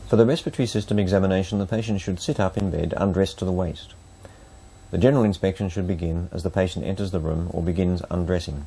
For the respiratory system examination, the patient should sit up in bed, undressed to the waist. The general inspection should begin as the patient enters the room or begins undressing.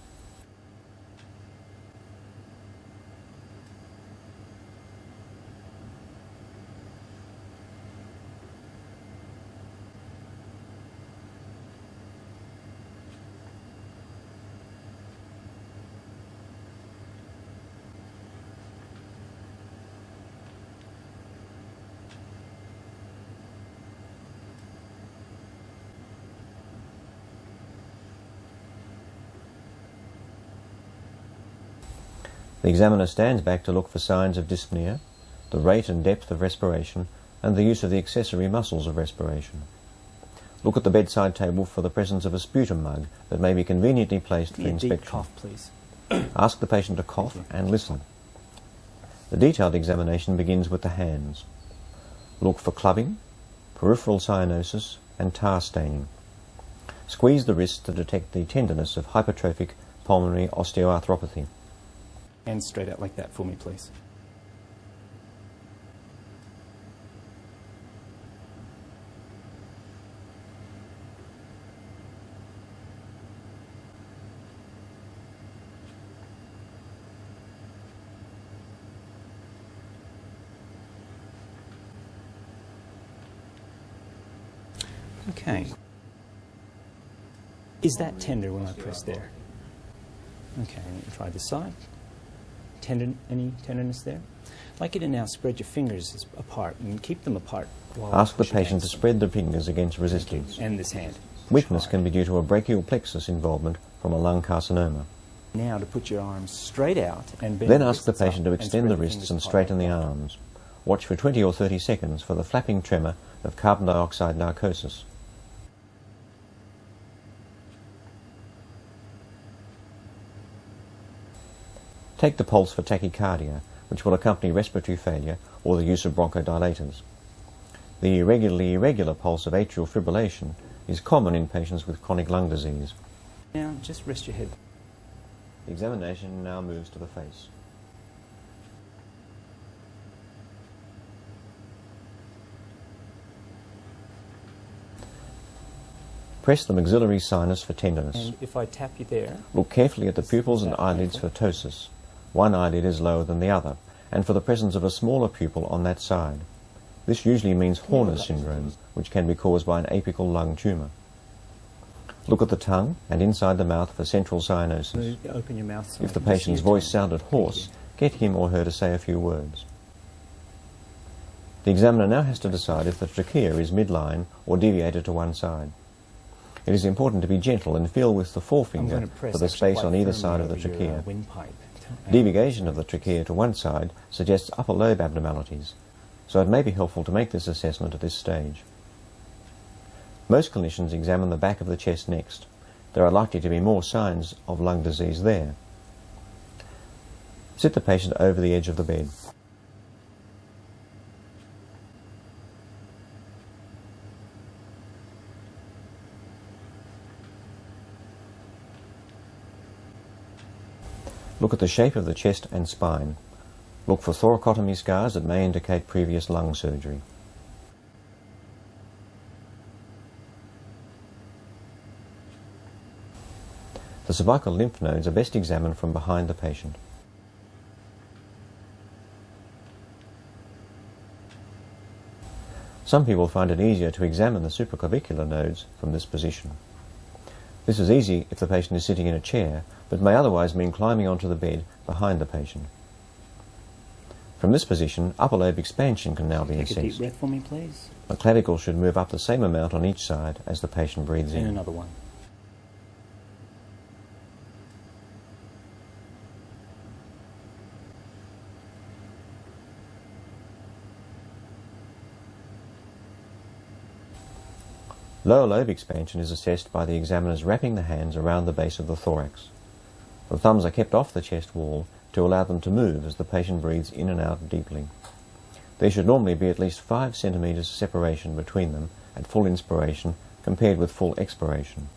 The examiner stands back to look for signs of dyspnea, the rate and depth of respiration, and the use of the accessory muscles of respiration. Look at the bedside table for the presence of a sputum mug that may be conveniently placed for inspection. Deep cough, please. Ask the patient to cough and listen. The detailed examination begins with the hands. Look for clubbing, peripheral cyanosis, and tar staining. Squeeze the wrist to detect the tenderness of hypertrophic pulmonary osteoarthropathy. Hands straight out like that for me, please. Okay. Is that tender when I press there? Okay, let me try this side. Any tenderness there? I'd like you to now spread your fingers apart and keep them apart. Ask the patient to spread the fingers against resistance. And this hand. Weakness can be due to a brachial plexus involvement from a lung carcinoma. Now to put your arms straight out and bend. Then ask the patient to extend the wrists and straighten the arms. Watch for 20 or 30 seconds for the flapping tremor of carbon dioxide narcosis. Take the pulse for tachycardia, which will accompany respiratory failure or the use of bronchodilators. The irregular pulse of atrial fibrillation is common in patients with chronic lung disease. Now, just rest your head. The examination now moves to the face. Press the maxillary sinus for tenderness. And if I tap you there... Look carefully at the pupils and eyelids for ptosis. One eyelid is lower than the other, and for the presence of a smaller pupil on that side. This usually means Horner's syndrome, which can be caused by an apical lung tumour. Look at the tongue and inside the mouth for central cyanosis. Open your mouth so if the patient's voice sounded hoarse, get him or her to say a few words. The examiner now has to decide if the trachea is midline or deviated to one side. It is important to be gentle and feel with the forefinger for the space on either side of the trachea. Deviation of the trachea to one side suggests upper lobe abnormalities, so it may be helpful to make this assessment at this stage. Most clinicians examine the back of the chest next. There are likely to be more signs of lung disease there. Sit the patient over the edge of the bed. Look at the shape of the chest and spine. Look for thoracotomy scars that may indicate previous lung surgery. The cervical lymph nodes are best examined from behind the patient. Some people find it easier to examine the supraclavicular nodes from this position. This is easy if the patient is sitting in a chair, but may otherwise mean climbing onto the bed behind the patient. From this position, upper lobe expansion can now be assessed. Take a deep breath for me, please. The clavicle should move up the same amount on each side as the patient breathes in. And another one. Lower lobe expansion is assessed by the examiners wrapping the hands around the base of the thorax. The thumbs are kept off the chest wall to allow them to move as the patient breathes in and out deeply. There should normally be at least 5 centimeters separation between them at full inspiration compared with full expiration.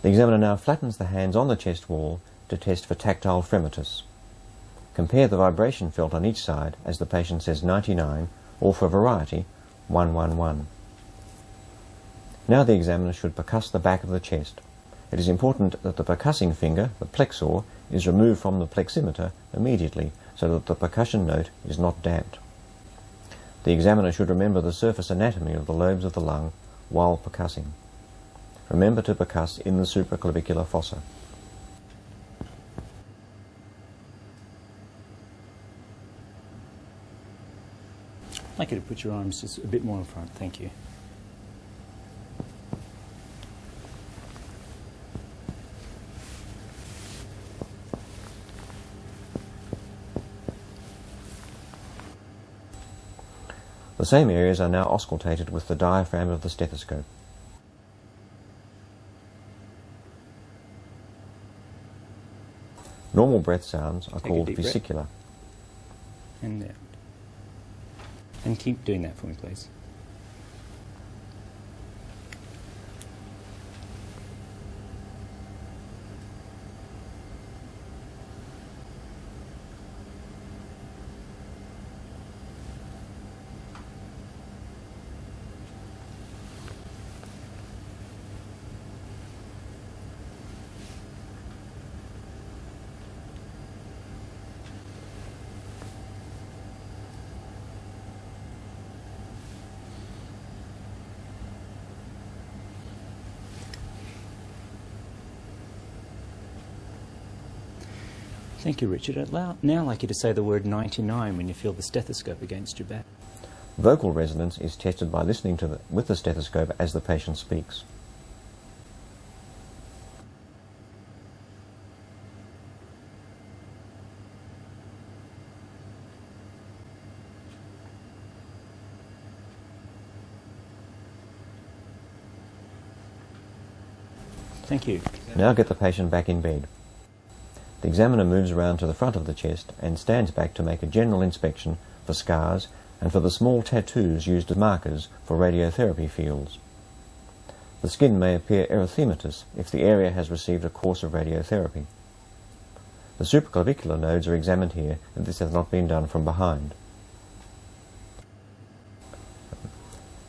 The examiner now flattens the hands on the chest wall to test for tactile fremitus. Compare the vibration felt on each side as the patient says 99, or for variety, 111. Now the examiner should percuss the back of the chest. It is important that the percussing finger, the plexor, is removed from the pleximeter immediately so that the percussion note is not damped. The examiner should remember the surface anatomy of the lobes of the lung while percussing. Remember to percuss in the supraclavicular fossa. I'd like you to put your arms just a bit more in front. Thank you. The same areas are now auscultated with the diaphragm of the stethoscope. Normal breath sounds are called vesicular. And there. And keep doing that for me, please. Thank you, Richard. I'd now like you to say the word 99 when you feel the stethoscope against your back. Vocal resonance is tested by listening with the stethoscope as the patient speaks. Thank you. Now get the patient back in bed. The examiner moves around to the front of the chest and stands back to make a general inspection for scars and for the small tattoos used as markers for radiotherapy fields. The skin may appear erythematous if the area has received a course of radiotherapy. The supraclavicular nodes are examined here, and this has not been done from behind.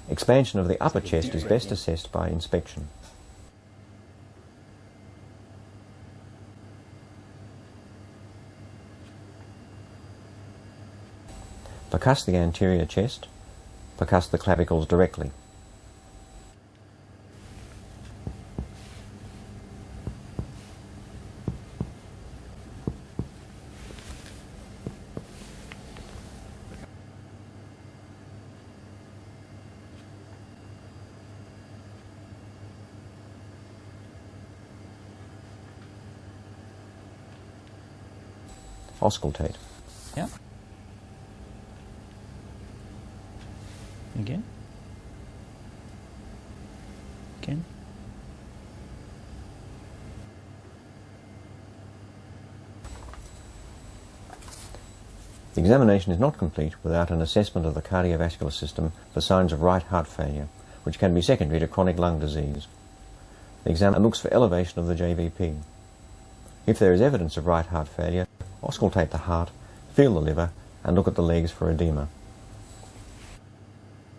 Expansion of the upper chest is best assessed by inspection. Percuss the anterior chest. Percuss the clavicles directly. Auscultate. Yeah. Again. Again. The examination is not complete without an assessment of the cardiovascular system for signs of right heart failure, which can be secondary to chronic lung disease. The examiner looks for elevation of the JVP. If there is evidence of right heart failure, auscultate the heart, feel the liver, and look at the legs for edema.